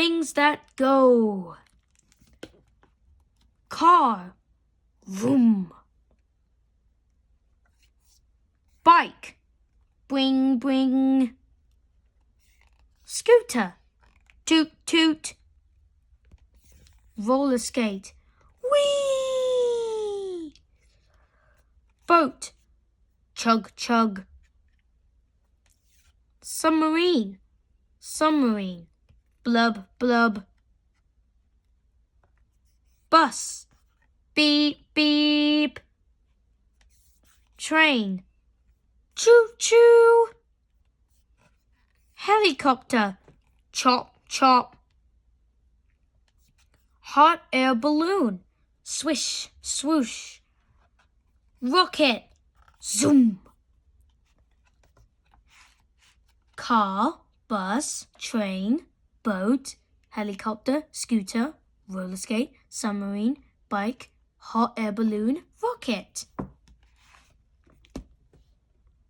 things that go. Car, vroom. Bike, bring, bring. Scooter, toot, toot. Roller skate, whee! Boat, chug, chug. Submarine, submarine. Blub, blub. Bus, beep, beep. Train, choo, choo. Helicopter, chop, chop. Hot air balloon, swish, swoosh. Rocket, zoom. Car, bus, train, boat, helicopter, scooter, roller skate, submarine, bike, hot air balloon, rocket.